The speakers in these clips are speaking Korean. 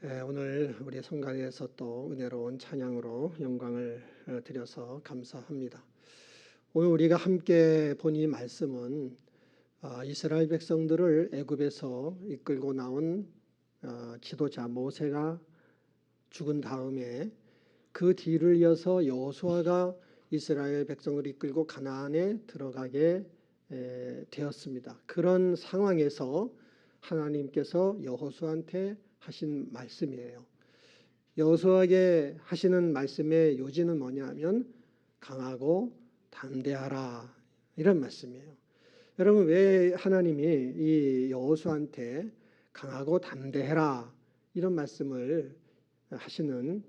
오늘 우리 성가대에서 또 은혜로운 찬양으로 영광을 드려서 감사합니다. 오늘 우리가 함께 본 이 말씀은 이스라엘 백성들을 애굽에서 이끌고 나온 지도자 모세가 죽은 다음에 그 뒤를 이어서 여호수아가 이스라엘 백성을 이끌고 가나안에 들어가게 되었습니다. 그런 상황에서 하나님께서 여호수아한테 하신 말씀이에요. 여호수아에게 하시는 말씀의 요지는 뭐냐면 강하고 담대하라, 이런 말씀이에요. 여러분, 왜 하나님이 이 여호수아한테 강하고 담대해라 이런 말씀을 하시는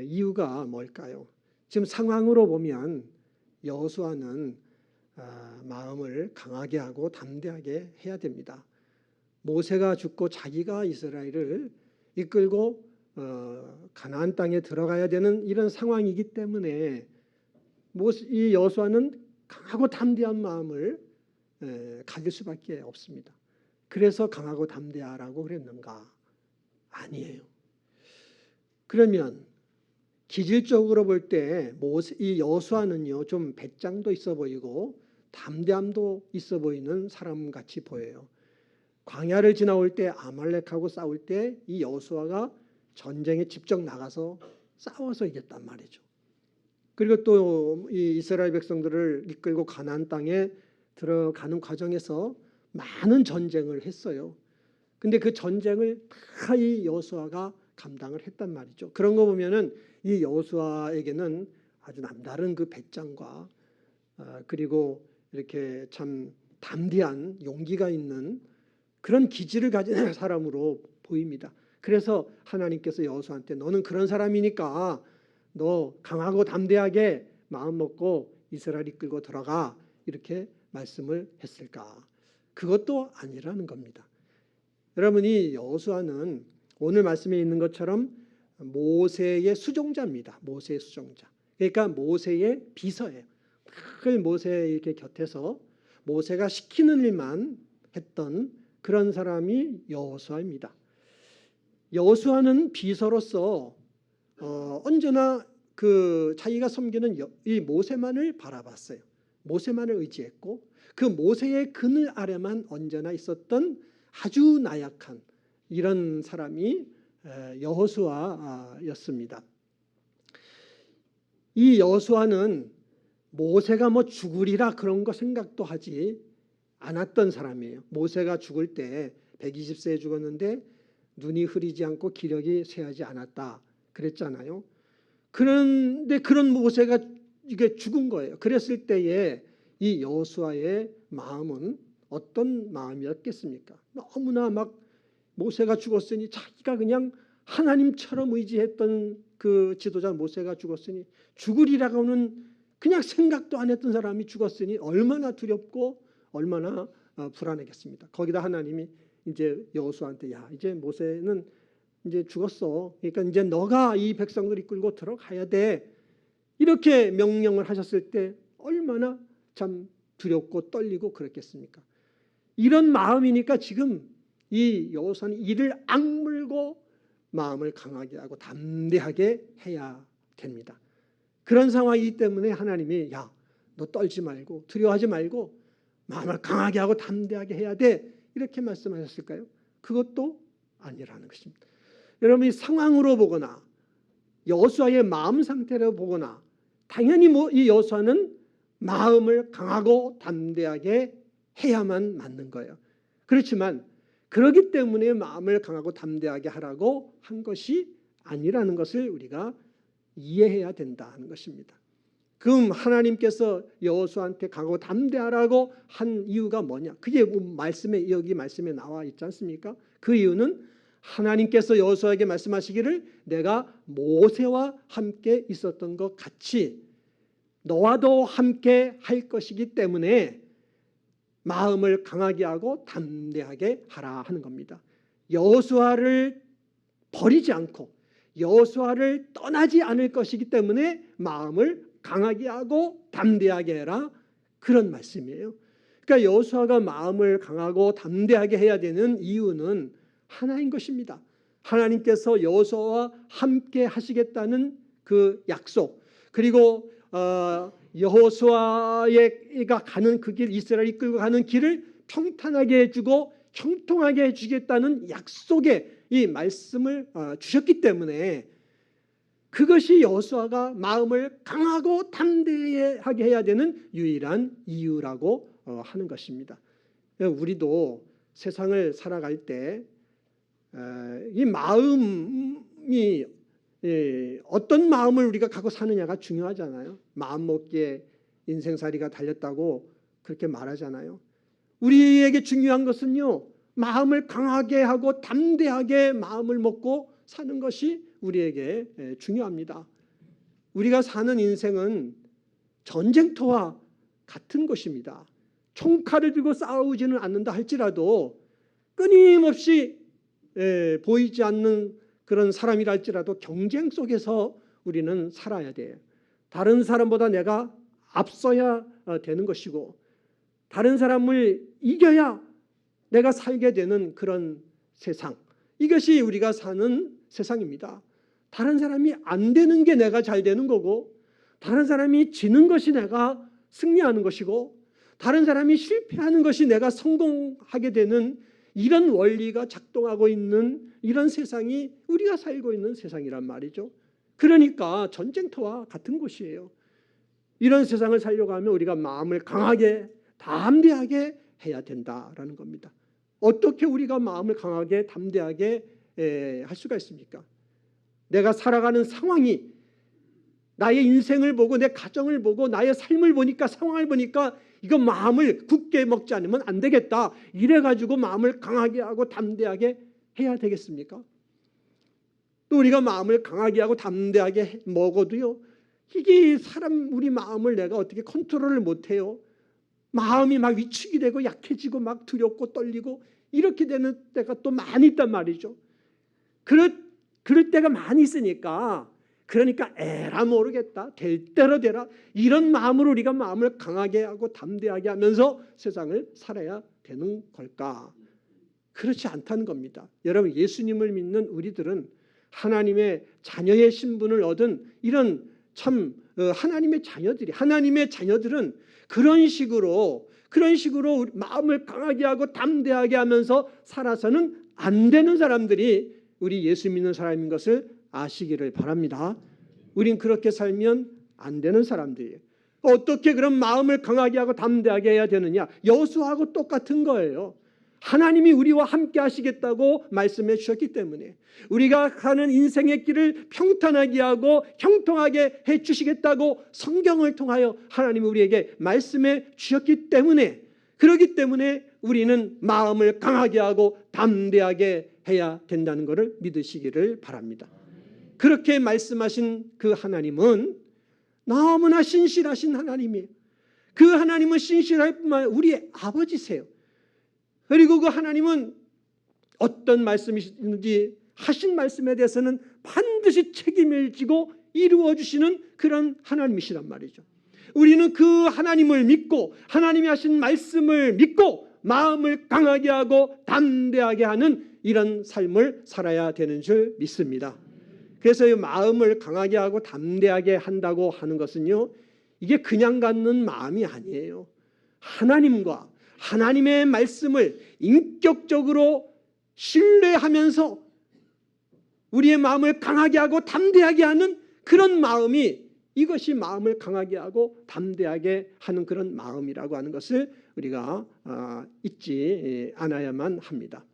이유가 뭘까요? 지금 상황으로 보면 여호수아는 마음을 강하게 하고 담대하게 해야 됩니다. 모세가 죽고 자기가 이스라엘을 이끌고 가나안 땅에 들어가야 되는 이런 상황이기 때문에 이 여호수아는 강하고 담대한 마음을 가질 수밖에 없습니다. 그래서 강하고 담대하라고 그랬는가? 아니에요. 그러면 기질적으로 볼 때 이 여호수아는요, 좀 배짱도 있어 보이고 담대함도 있어 보이는 사람같이 보여요. 광야를 지나올 때 아말렉하고 싸울 때 이 여호수아가 전쟁에 직접 나가서 싸워서 이겼단 말이죠. 그리고 또 이 이스라엘 백성들을 이끌고 가나안 땅에 들어가는 과정에서 많은 전쟁을 했어요. 근데 그 전쟁을 다 이 여호수아가 감당을 했단 말이죠. 그런 거 보면은 이 여호수아에게는 아주 남다른 그 배짱과 그리고 이렇게 참 담대한 용기가 있는 그런 기질을 가진 사람으로 보입니다. 그래서 하나님께서 여호수아한테 너는 그런 사람이니까 너 강하고 담대하게 마음 먹고 이스라엘 이끌고 들어가, 이렇게 말씀을 했을까? 그것도 아니라는 겁니다. 여러분이 여호수아는 오늘 말씀에 있는 것처럼 모세의 수종자입니다. 모세의 수종자. 그러니까 모세의 비서예요. 늘 모세 이렇게 곁에서 모세가 시키는 일만 했던 그런 사람이 여호수아입니다. 여호수아는 비서로서 언제나 그 자기가 섬기는 이 모세만을 바라봤어요. 모세만을 의지했고 그 모세의 그늘 아래만 언제나 있었던 아주 나약한 이런 사람이 여호수아였습니다. 이 여호수아는 모세가 뭐 죽으리라 그런 거 생각도 하지 않았던 사람이에요. 모세가 죽을 때 120세에 죽었는데 눈이 흐리지 않고 기력이 쇠하지 않았다 그랬잖아요. 그런데 그런 모세가 이게 죽은 거예요. 그랬을 때에 이 여호수아의 마음은 어떤 마음이었겠습니까? 너무나 막 모세가 죽었으니 자기가 그냥 하나님처럼 의지했던 그 지도자 모세가 죽었으니 죽으리라고는 그냥 생각도 안 했던 사람이 죽었으니 얼마나 두렵고 얼마나 불안하겠습니다. 거기다 하나님이 이제 여호수아한테 야, 이제 모세는 이제 죽었어. 그러니까 이제 너가 이 백성들 이끌고 들어가야 돼. 이렇게 명령을 하셨을 때 얼마나 참 두렵고 떨리고 그랬겠습니까? 이런 마음이니까 지금 이 여호수아는 이를 악물고 마음을 강하게 하고 담대하게 해야 됩니다. 그런 상황이기 때문에 하나님이 야, 너 떨지 말고 두려워하지 말고 마음을 강하게 하고 담대하게 해야 돼, 이렇게 말씀하셨을까요? 그것도 아니라는 것입니다. 여러분이 상황으로 보거나 여호수아의 마음 상태로 보거나 당연히 이 여호수아는 마음을 강하고 담대하게 해야만 맞는 거예요. 그렇지만 그렇기 때문에 마음을 강하고 담대하게 하라고 한 것이 아니라는 것을 우리가 이해해야 된다는 것입니다. 그럼 하나님께서 여호수아한테 강하고 담대하라고 한 이유가 뭐냐? 그게 여기 말씀에 나와 있지 않습니까? 그 이유는 하나님께서 여호수아에게 말씀하시기를 내가 모세와 함께 있었던 것 같이 너와도 함께 할 것이기 때문에 마음을 강하게 하고 담대하게 하라 하는 겁니다. 여호수아를 버리지 않고 여호수아를 떠나지 않을 것이기 때문에 마음을 강하게 하고 담대하게 해라, 그런 말씀이에요. 그러니까 여호수아가 마음을 강하고 담대하게 해야 되는 이유는 하나인 것입니다. 하나님께서 여호수아와 함께 하시겠다는 그 약속, 그리고 여호수아가 가는 그 길, 이스라엘이 이끌고 가는 길을 평탄하게 해주고 형통하게 해주겠다는 약속의 이 말씀을 주셨기 때문에 그것이 여호수아가 마음을 강하고 담대하게 해야 되는 유일한 이유라고 하는 것입니다. 우리도 세상을 살아갈 때 이 마음이 어떤 마음을 우리가 갖고 사느냐가 중요하잖아요. 마음 먹기에 인생살이가 달렸다고 그렇게 말하잖아요. 우리에게 중요한 것은요, 마음을 강하게 하고 담대하게 마음을 먹고 사는 것이 우리에게 중요합니다. 우리가 사는 인생은 전쟁터와 같은 것입니다. 총칼을 들고 싸우지는 않는다 할지라도 끊임없이 보이지 않는 그런 사람이라 할지라도 경쟁 속에서 우리는 살아야 돼요. 다른 사람보다 내가 앞서야 되는 것이고 다른 사람을 이겨야 내가 살게 되는 그런 세상, 이것이 우리가 사는 세상입니다. 다른 사람이 안 되는 게 내가 잘 되는 거고 다른 사람이 지는 것이 내가 승리하는 것이고 다른 사람이 실패하는 것이 내가 성공하게 되는 이런 원리가 작동하고 있는 이런 세상이 우리가 살고 있는 세상이란 말이죠. 그러니까 전쟁터와 같은 곳이에요. 이런 세상을 살려고 하면 우리가 마음을 강하게 담대하게 해야 된다라는 겁니다. 어떻게 우리가 마음을 강하게 담대하게 할 수가 있습니까? 내가 살아가는 상황이 나의 인생을 보고 내 가정을 보고 나의 삶을 보니까 상황을 보니까 이거 마음을 굳게 먹지 않으면 안 되겠다. 이래가지고 마음을 강하게 하고 담대하게 해야 되겠습니까? 또 우리가 마음을 강하게 하고 담대하게 먹어도요, 이게 우리 마음을 내가 어떻게 컨트롤을 못해요. 마음이 막 위축이 되고 약해지고 막 두렵고 떨리고 이렇게 되는 때가 또 많이 있단 말이죠. 그럴 때가 많이 있으니까 그러니까 에라 모르겠다, 될 대로 되라, 이런 마음으로 우리가 마음을 강하게 하고 담대하게 하면서 세상을 살아야 되는 걸까? 그렇지 않다는 겁니다. 여러분, 예수님을 믿는 우리들은 하나님의 자녀의 신분을 얻은 이런 참 하나님의 자녀들은 그런 식으로 마음을 강하게 하고 담대하게 하면서 살아서는 안 되는 사람들이 우리 예수 믿는 사람인 것을 아시기를 바랍니다. 우린 그렇게 살면 안 되는 사람들이에요. 어떻게 그런 마음을 강하게 하고 담대하게 해야 되느냐? 여호수아하고 똑같은 거예요. 하나님이 우리와 함께 하시겠다고 말씀해 주셨기 때문에 우리가 가는 인생의 길을 평탄하게 하고 형통하게 해 주시겠다고 성경을 통하여 하나님이 우리에게 말씀해 주셨기 때문에, 그렇기 때문에 우리는 마음을 강하게 하고 담대하게 해야 된다는 것을 믿으시기를 바랍니다. 그렇게 말씀하신 그 하나님은 너무나 신실하신 하나님이에요. 그 하나님은 신실할 뿐만 아니라 우리의 아버지세요. 그리고 그 하나님은 어떤 말씀이신지 하신 말씀에 대해서는 반드시 책임을 지고 이루어 주시는 그런 하나님이시란 말이죠. 우리는 그 하나님을 믿고 하나님이 하신 말씀을 믿고 마음을 강하게 하고 담대하게 하는 이런 삶을 살아야 되는 줄 믿습니다. 그래서 이 마음을 강하게 하고 담대하게 한다고 하는 것은요, 이게 그냥 갖는 마음이 아니에요. 하나님과 하나님의 말씀을 인격적으로 신뢰하면서 우리의 마음을 강하게 하고 담대하게 하는 그런 마음이, 이것이 마음을 강하게 하고 담대하게 하는 그런 마음이라고 하는 것을 우리가 잊지 않아야만 합니다.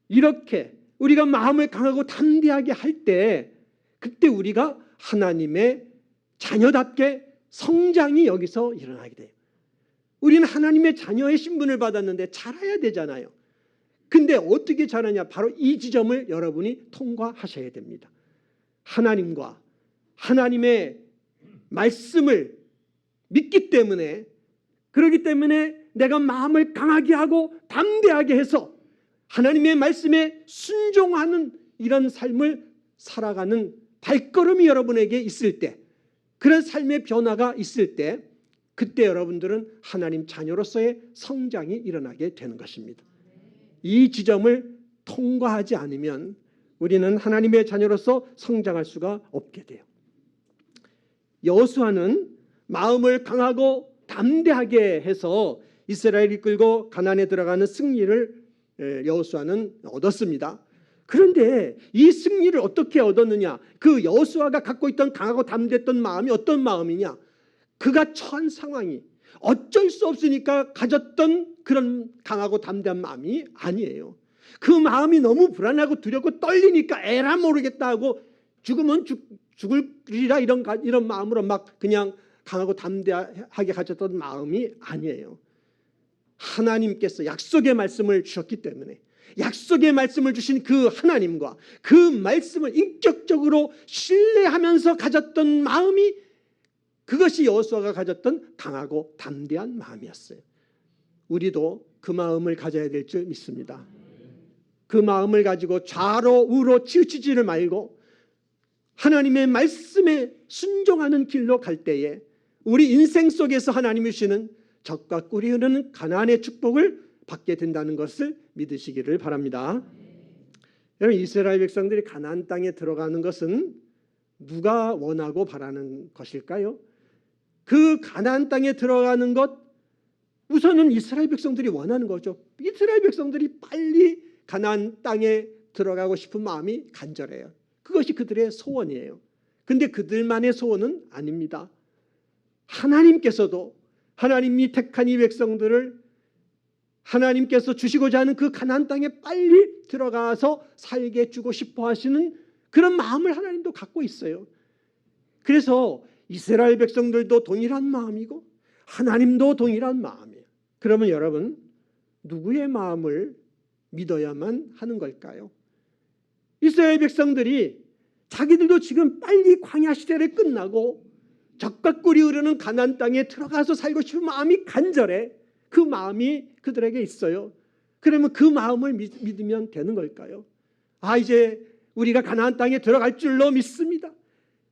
이렇게 우리가 마음을 강하고 담대하게 할 때 그때 우리가 하나님의 자녀답게 성장이 여기서 일어나게 돼요. 우리는 하나님의 자녀의 신분을 받았는데 자라야 되잖아요. 근데 어떻게 자라냐? 바로 이 지점을 여러분이 통과하셔야 됩니다. 하나님과 하나님의 말씀을 믿기 때문에, 그렇기 때문에 내가 마음을 강하게 하고 담대하게 해서 하나님의 말씀에 순종하는 이런 삶을 살아가는 발걸음이 여러분에게 있을 때, 그런 삶의 변화가 있을 때, 그때 여러분들은 하나님 자녀로서의 성장이 일어나게 되는 것입니다. 이 지점을 통과하지 않으면 우리는 하나님의 자녀로서 성장할 수가 없게 돼요. 여호수아는 마음을 강하고 담대하게 해서 이스라엘을 이끌고 가나안에 들어가는 승리를 여호수아는 얻었습니다. 그런데 이 승리를 어떻게 얻었느냐? 그 여호수아가 갖고 있던 강하고 담대했던 마음이 어떤 마음이냐? 그가 처한 상황이 어쩔 수 없으니까 가졌던 그런 강하고 담대한 마음이 아니에요. 그 마음이 너무 불안하고 두렵고 떨리니까 에라 모르겠다 하고 죽으면 죽으리라 이런 마음으로 막 그냥 강하고 담대하게 가졌던 마음이 아니에요. 하나님께서 약속의 말씀을 주셨기 때문에 약속의 말씀을 주신 그 하나님과 그 말씀을 인격적으로 신뢰하면서 가졌던 마음이, 그것이 여호수아가 가졌던 강하고 담대한 마음이었어요. 우리도 그 마음을 가져야 될 줄 믿습니다. 그 마음을 가지고 좌로 우로 치우치지를 말고 하나님의 말씀에 순종하는 길로 갈 때에 우리 인생 속에서 하나님이 주시는 적과 꿀이 흐르는 가나안의 축복을 받게 된다는 것을 믿으시기를 바랍니다. 여러분, 이스라엘 백성들이 가나안 땅에 들어가는 것은 누가 원하고 바라는 것일까요? 그 가나안 땅에 들어가는 것, 우선은 이스라엘 백성들이 원하는 거죠. 이스라엘 백성들이 빨리 가나안 땅에 들어가고 싶은 마음이 간절해요. 그것이 그들의 소원이에요. 근데 그들만의 소원은 아닙니다. 하나님께서도 하나님이 택한 이 백성들을 하나님께서 주시고자 하는 그 가나안 땅에 빨리 들어가서 살게 주고 싶어 하시는 그런 마음을 하나님도 갖고 있어요. 그래서 이스라엘 백성들도 동일한 마음이고 하나님도 동일한 마음이에요. 그러면 여러분, 누구의 마음을 믿어야만 하는 걸까요? 이스라엘 백성들이 자기들도 지금 빨리 광야 시대를 끝나고 적과 꿀이 흐르는 가나안 땅에 들어가서 살고 싶은 마음이 간절해. 그 마음이 그들에게 있어요. 그러면 그 마음을 믿으면 되는 걸까요? 이제 우리가 가나안 땅에 들어갈 줄로 믿습니다.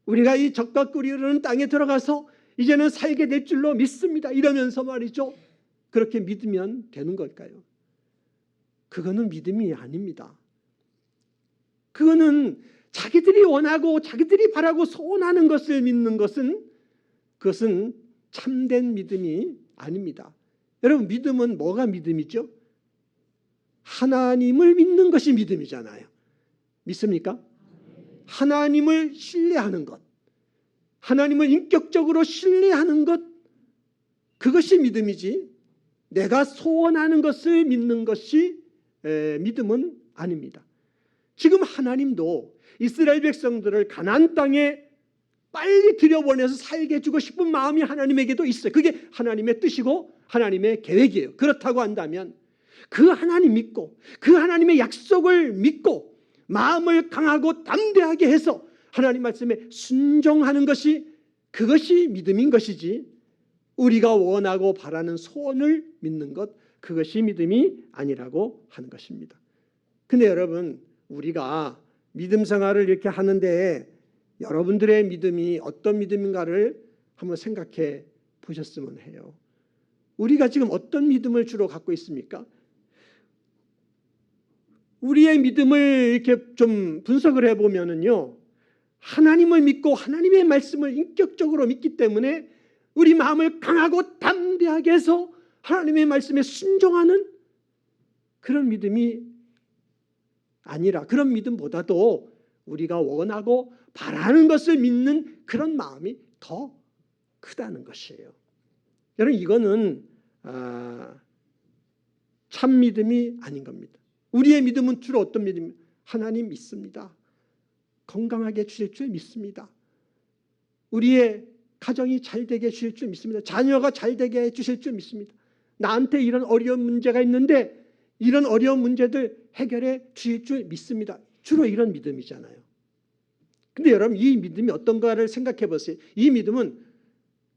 우리가 이 적과 꿀이 흐르는 땅에 들어가서 이제는 살게 될 줄로 믿습니다. 이러면서 말이죠. 그렇게 믿으면 되는 걸까요? 그거는 믿음이 아닙니다. 그거는 자기들이 원하고 자기들이 바라고 소원하는 것을 믿는 것은, 그것은 참된 믿음이 아닙니다. 여러분, 믿음은 뭐가 믿음이죠? 하나님을 믿는 것이 믿음이잖아요. 믿습니까? 하나님을 신뢰하는 것, 하나님을 인격적으로 신뢰하는 것, 그것이 믿음이지 내가 소원하는 것을 믿는 것이 믿음은 아닙니다. 지금 하나님도 이스라엘 백성들을 가나안 땅에 빨리 들여보내서 살게 해주고 싶은 마음이 하나님에게도 있어요. 그게 하나님의 뜻이고 하나님의 계획이에요. 그렇다고 한다면 그 하나님 믿고 그 하나님의 약속을 믿고 마음을 강하고 담대하게 해서 하나님 말씀에 순종하는 것이, 그것이 믿음인 것이지 우리가 원하고 바라는 소원을 믿는 것, 그것이 믿음이 아니라고 하는 것입니다. 근데 여러분, 우리가 믿음 생활을 이렇게 하는데 여러분들의 믿음이 어떤 믿음인가를 한번 생각해 보셨으면 해요. 우리가 지금 어떤 믿음을 주로 갖고 있습니까? 우리의 믿음을 이렇게 좀 분석을 해보면은요, 하나님을 믿고 하나님의 말씀을 인격적으로 믿기 때문에 우리 마음을 강하고 담대하게 해서 하나님의 말씀에 순종하는 그런 믿음이 아니라, 그런 믿음보다도 우리가 원하고 바라는 것을 믿는 그런 마음이 더 크다는 것이에요. 여러분, 이거는 참 믿음이 아닌 겁니다. 우리의 믿음은 주로 어떤 믿음입니까? 하나님 믿습니다. 건강하게 해주실 줄 믿습니다. 우리의 가정이 잘 되게 해주실 줄 믿습니다. 자녀가 잘 되게 해주실 줄 믿습니다. 나한테 이런 어려운 문제가 있는데 이런 어려운 문제들 해결해 주실 줄 믿습니다. 주로 이런 믿음이잖아요. 근데 여러분, 이 믿음이 어떤가를 생각해 보세요. 이 믿음은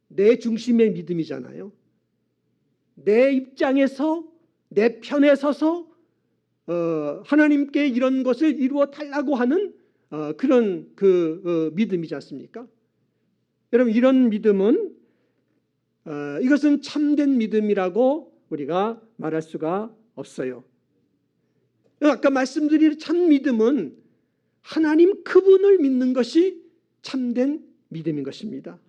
내 중심의 믿음이잖아요. 내 입장에서 내 편에 서서 하나님께 이런 것을 이루어 달라고 하는 그런 믿음이지 않습니까? 여러분, 이런 믿음은 이것은 참된 믿음이라고 우리가 말할 수가 없어요. 아까 말씀드린 참 믿음은 하나님 그분을 믿는 것이 참된 믿음인 것입니다.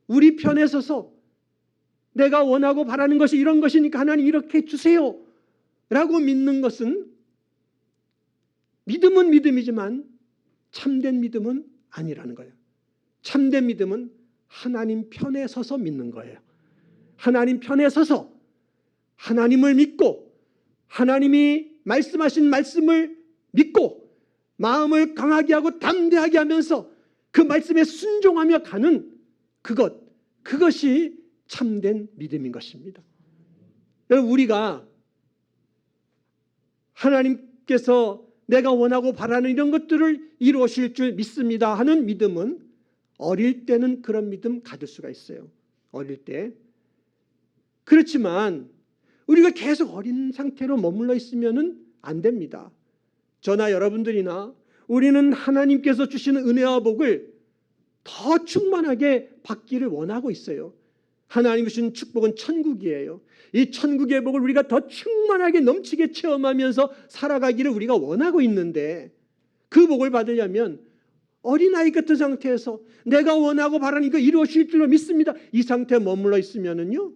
우리 편에 서서 내가 원하고 바라는 것이 이런 것이니까 하나님 이렇게 해주세요 라고 믿는 것은 믿음은 믿음이지만 참된 믿음은 아니라는 거예요. 참된 믿음은 하나님 편에 서서 믿는 거예요. 하나님 편에 서서 하나님을 믿고 하나님이 말씀하신 말씀을 믿고 마음을 강하게 하고 담대하게 하면서 그 말씀에 순종하며 가는 그것이 참된 믿음인 것입니다. 우리가 하나님께서 내가 원하고 바라는 이런 것들을 이루실 줄 믿습니다 하는 믿음은 어릴 때는 그런 믿음 가질 수가 있어요. 어릴 때. 그렇지만 우리가 계속 어린 상태로 머물러 있으면 안 됩니다. 저나 여러분들이나 우리는 하나님께서 주시는 은혜와 복을 더 충만하게 받기를 원하고 있어요. 하나님 주신 축복은 천국이에요. 이 천국의 복을 우리가 더 충만하게 넘치게 체험하면서 살아가기를 우리가 원하고 있는데 그 복을 받으려면 어린아이 같은 상태에서 내가 원하고 바라는 이거 이루어질 줄로 믿습니다. 이 상태에 머물러 있으면은요,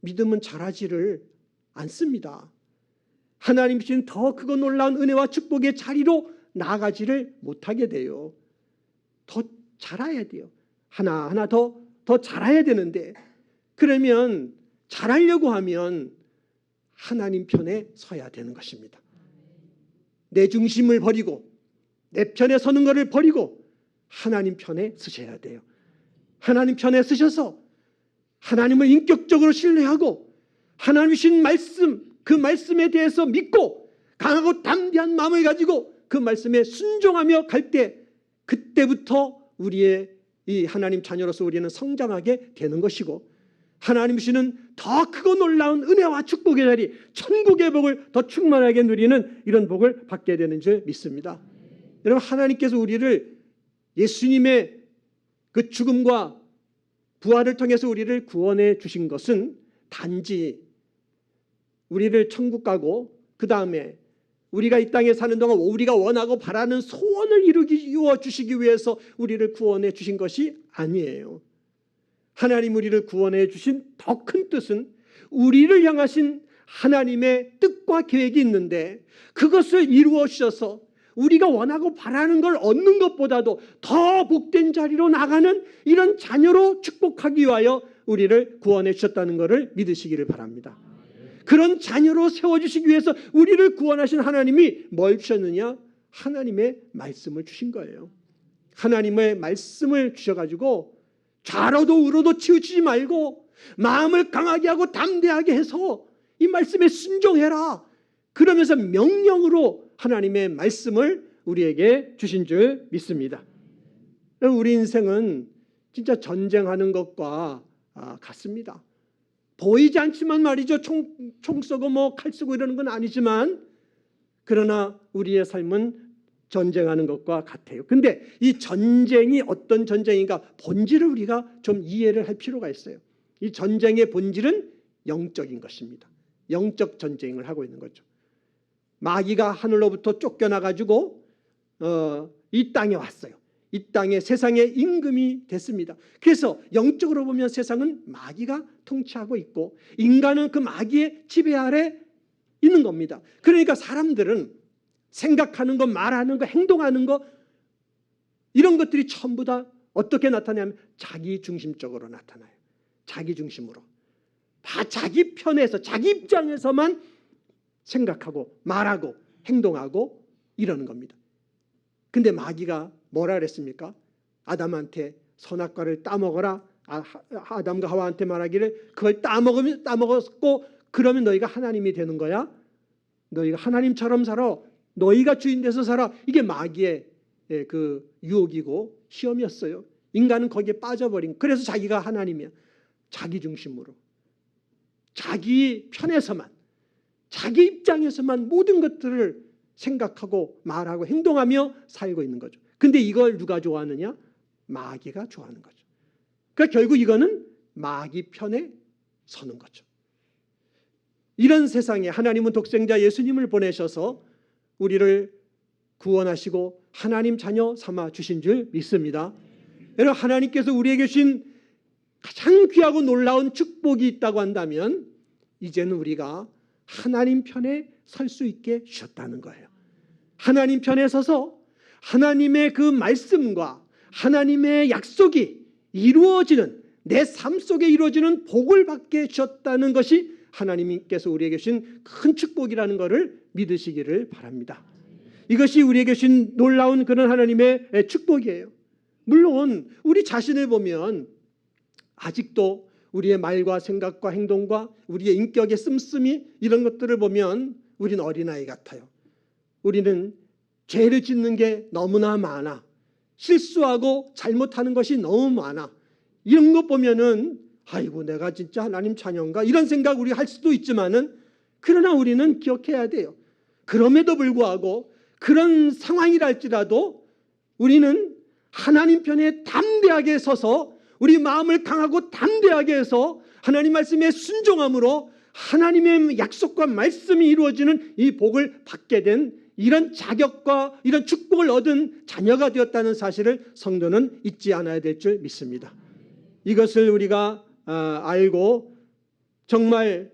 믿음은 자라지를 않습니다. 하나님 주신 더 크고 놀라운 은혜와 축복의 자리로 나아가지를 못하게 돼요. 더 자라야 돼요. 하나하나 더 자라야 되는데 그러면 자라려고 하면 하나님 편에 서야 되는 것입니다. 내 중심을 버리고 내 편에 서는 것을 버리고 하나님 편에 서셔야 돼요. 하나님 편에 서셔서 하나님을 인격적으로 신뢰하고 하나님 주신 말씀, 그 말씀에 대해서 믿고 강하고 담대한 마음을 가지고 그 말씀에 순종하며 갈 때 그때부터 우리의 이 하나님 자녀로서 우리는 성장하게 되는 것이고 하나님 주시는 더 크고 놀라운 은혜와 축복의 자리, 천국의 복을 더 충만하게 누리는 이런 복을 받게 되는 줄 믿습니다. 여러분, 하나님께서 우리를 예수님의 그 죽음과 부활을 통해서 우리를 구원해 주신 것은 단지 우리를 천국 가고 그 다음에 우리가 이 땅에 사는 동안 우리가 원하고 바라는 소원을 이루어 주시기 위해서 우리를 구원해 주신 것이 아니에요. 하나님 우리를 구원해 주신 더 큰 뜻은 우리를 향하신 하나님의 뜻과 계획이 있는데 그것을 이루어 주셔서 우리가 원하고 바라는 걸 얻는 것보다도 더 복된 자리로 나가는 이런 자녀로 축복하기 위하여 우리를 구원해 주셨다는 것을 믿으시기를 바랍니다. 그런 자녀로 세워주시기 위해서 우리를 구원하신 하나님이 뭘 주셨느냐? 하나님의 말씀을 주신 거예요. 하나님의 말씀을 주셔가지고 좌로도 우로도 치우치지 말고 마음을 강하게 하고 담대하게 해서 이 말씀에 순종해라. 그러면서 명령으로 하나님의 말씀을 우리에게 주신 줄 믿습니다. 우리 인생은 진짜 전쟁하는 것과 같습니다. 보이지 않지만 말이죠. 총 쏘고 칼 쓰고 이러는 건 아니지만 그러나 우리의 삶은 전쟁하는 것과 같아요. 근데 이 전쟁이 어떤 전쟁인가 본질을 우리가 좀 이해를 할 필요가 있어요. 이 전쟁의 본질은 영적인 것입니다. 영적 전쟁을 하고 있는 거죠. 마귀가 하늘로부터 쫓겨나가지고 이 땅에 왔어요. 이 땅에 세상의 임금이 됐습니다. 그래서 영적으로 보면 세상은 마귀가 통치하고 있고 인간은 그 마귀의 지배 아래 있는 겁니다. 그러니까 사람들은 생각하는 거, 말하는 거, 행동하는 거 이런 것들이 전부 다 어떻게 나타나냐면 자기 중심적으로 나타나요. 자기 중심으로. 다 자기 편에서 자기 입장에서만 생각하고 말하고 행동하고 이러는 겁니다. 근데 마귀가 뭐라 그랬습니까? 아담한테 선악과를 따먹어라. 아담과 하와한테 말하기를 그걸 따먹었고 그러면 너희가 하나님이 되는 거야. 너희가 하나님처럼 살아. 너희가 주인 돼서 살아. 이게 마귀의 그 유혹이고 시험이었어요. 인간은 거기에 빠져버린. 그래서 자기가 하나님이야. 자기 중심으로. 자기 편에서만. 자기 입장에서만 모든 것들을 생각하고 말하고 행동하며 살고 있는 거죠. 근데 이걸 누가 좋아하느냐? 마귀가 좋아하는 거죠. 그러니까 결국 이거는 마귀 편에 서는 거죠. 이런 세상에 하나님은 독생자 예수님을 보내셔서 우리를 구원하시고 하나님 자녀 삼아 주신 줄 믿습니다. 여러분, 하나님께서 우리에게 주신 가장 귀하고 놀라운 축복이 있다고 한다면 이제는 우리가 하나님 편에 설 수 있게 주셨다는 거예요. 하나님 편에 서서 하나님의 그 말씀과 하나님의 약속이 이루어지는, 내 삶 속에 이루어지는 복을 받게 주셨다는 것이 하나님께서 우리에게 주신 큰 축복이라는 것을 믿으시기를 바랍니다. 이것이 우리에게 주신 놀라운 그런 하나님의 축복이에요. 물론 우리 자신을 보면 아직도 우리의 말과 생각과 행동과 우리의 인격의 씀씀이, 이런 것들을 보면 우리는 어린아이 같아요. 우리는 죄를 짓는 게 너무나 많아. 실수하고 잘못하는 것이 너무 많아. 이런 것 보면은 아이고, 내가 진짜 하나님 자녀인가, 이런 생각 우리 할 수도 있지만은, 그러나 우리는 기억해야 돼요. 그럼에도 불구하고 그런 상황이랄지라도 우리는 하나님 편에 담대하게 서서 우리 마음을 강하고 담대하게 해서 하나님 말씀에 순종함으로 하나님의 약속과 말씀이 이루어지는 이 복을 받게 된 이런 자격과 이런 축복을 얻은 자녀가 되었다는 사실을 성도는 잊지 않아야 될 줄 믿습니다. 이것을 우리가 알고 정말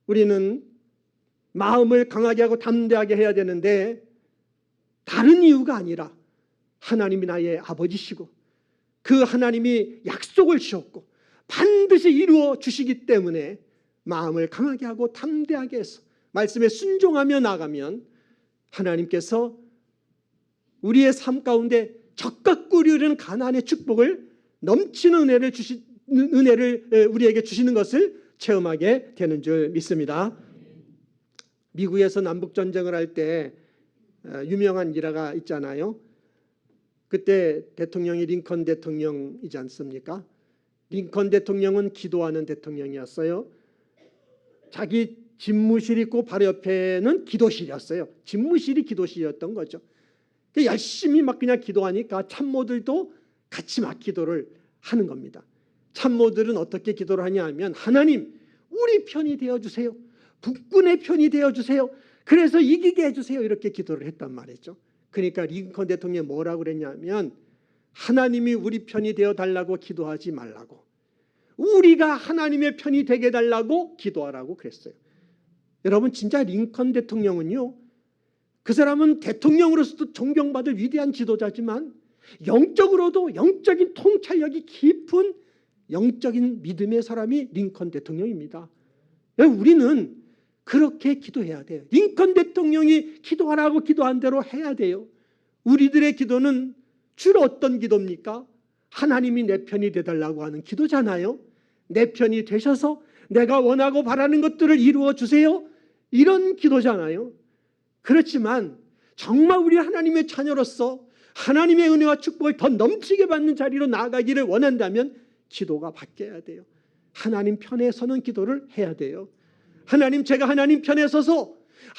우리는 마음을 강하게 하고 담대하게 해야 되는데, 다른 이유가 아니라 하나님이 나의 아버지시고 그 하나님이 약속을 주셨고 반드시 이루어 주시기 때문에 마음을 강하게 하고 담대하게 해서 말씀에 순종하며 나가면 하나님께서 우리의 삶 가운데 적각 꾸리는 가나안의 축복을, 넘치는 은혜를 우리에게 주시는 것을 체험하게 되는 줄 믿습니다. 미국에서 남북전쟁을 할 때 유명한 일화가 있잖아요. 그때 대통령이 링컨 대통령이지 않습니까? 링컨 대통령은 기도하는 대통령이었어요. 자기 집무실이 있고 바로 옆에는 기도실이었어요. 집무실이 기도실이었던 거죠. 열심히 막 그냥 기도하니까 참모들도 같이 막 기도를 하는 겁니다. 참모들은 어떻게 기도를 하냐 하면, 하나님, 우리 편이 되어주세요. 북군의 편이 되어주세요. 그래서 이기게 해주세요. 이렇게 기도를 했단 말이죠. 그러니까 링컨 대통령이 뭐라고 그랬냐면, 하나님이 우리 편이 되어달라고 기도하지 말라고, 우리가 하나님의 편이 되게 해달라고 기도하라고 그랬어요. 여러분, 진짜 링컨 대통령은요, 그 사람은 대통령으로서도 존경받을 위대한 지도자지만 영적으로도 영적인 통찰력이 깊은 영적인 믿음의 사람이 링컨 대통령입니다. 우리는 그렇게 기도해야 돼요. 링컨 대통령이 기도하라고 기도한 대로 해야 돼요. 우리들의 기도는 주로 어떤 기도입니까? 하나님이 내 편이 되달라고 하는 기도잖아요. 내 편이 되셔서 내가 원하고 바라는 것들을 이루어 주세요. 이런 기도잖아요. 그렇지만 정말 우리 하나님의 자녀로서 하나님의 은혜와 축복을 더 넘치게 받는 자리로 나아가기를 원한다면 기도가 바뀌어야 돼요. 하나님 편에 서는 기도를 해야 돼요. 하나님, 제가 하나님 편에 서서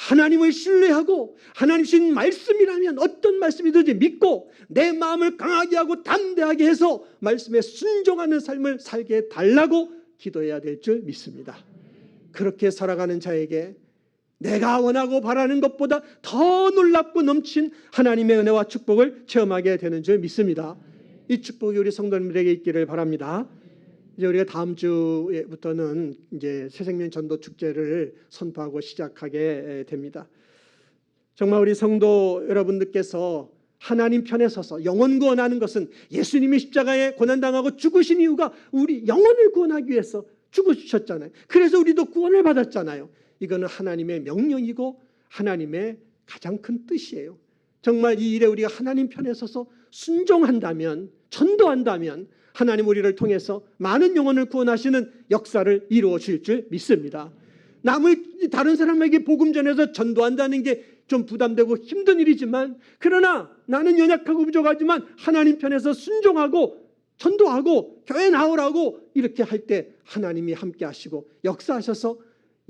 하나님을 신뢰하고 하나님 주신 말씀이라면 어떤 말씀이든지 믿고 내 마음을 강하게 하고 담대하게 해서 말씀에 순종하는 삶을 살게 해달라고 기도해야 될 줄 믿습니다. 그렇게 살아가는 자에게 내가 원하고 바라는 것보다 더 놀랍고 넘친 하나님의 은혜와 축복을 체험하게 되는 줄 믿습니다. 이 축복이 우리 성도님들에게 있기를 바랍니다. 이제 우리가 다음 주부터는 이제 새생명 전도 축제를 선포하고 시작하게 됩니다. 정말 우리 성도 여러분들께서 하나님 편에 서서 영혼 구원하는 것은, 예수님이 십자가에 고난당하고 죽으신 이유가 우리 영혼을 구원하기 위해서 죽으셨잖아요. 그래서 우리도 구원을 받았잖아요. 이거는 하나님의 명령이고 하나님의 가장 큰 뜻이에요. 정말 이 일에 우리가 하나님 편에 서서 순종한다면, 전도한다면 하나님 우리를 통해서 많은 영혼을 구원하시는 역사를 이루어 주실 줄 믿습니다. 다른 사람에게 복음 전해서 전도한다는 게 좀 부담되고 힘든 일이지만, 그러나 나는 연약하고 부족하지만 하나님 편에서 순종하고 전도하고 교회 나오라고 이렇게 할 때 하나님이 함께 하시고 역사하셔서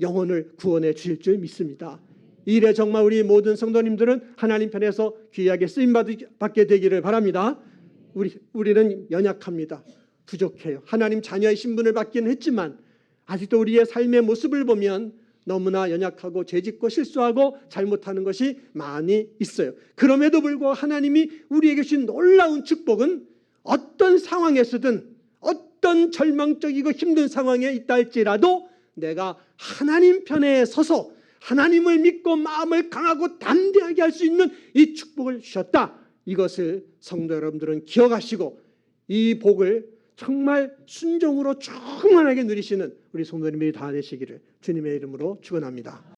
영혼을 구원해 주실 줄 믿습니다. 이 일에 정말 우리 모든 성도님들은 하나님 편에서 귀하게 쓰임받게 되기를 바랍니다. 우리는 연약합니다. 부족해요. 하나님 자녀의 신분을 받기는 했지만 아직도 우리의 삶의 모습을 보면 너무나 연약하고 죄짓고 실수하고 잘못하는 것이 많이 있어요. 그럼에도 불구하고 하나님이 우리에게 주신 놀라운 축복은 어떤 상황에서든 어떤 절망적이고 힘든 상황에 있다 할지라도 내가 하나님 편에 서서 하나님을 믿고 마음을 강하고 담대하게 할 수 있는 이 축복을 주셨다. 이것을 성도 여러분들은 기억하시고 이 복을 정말 순종으로 충만하게 누리시는 우리 성도님들이 다 되시기를 주님의 이름으로 축원합니다.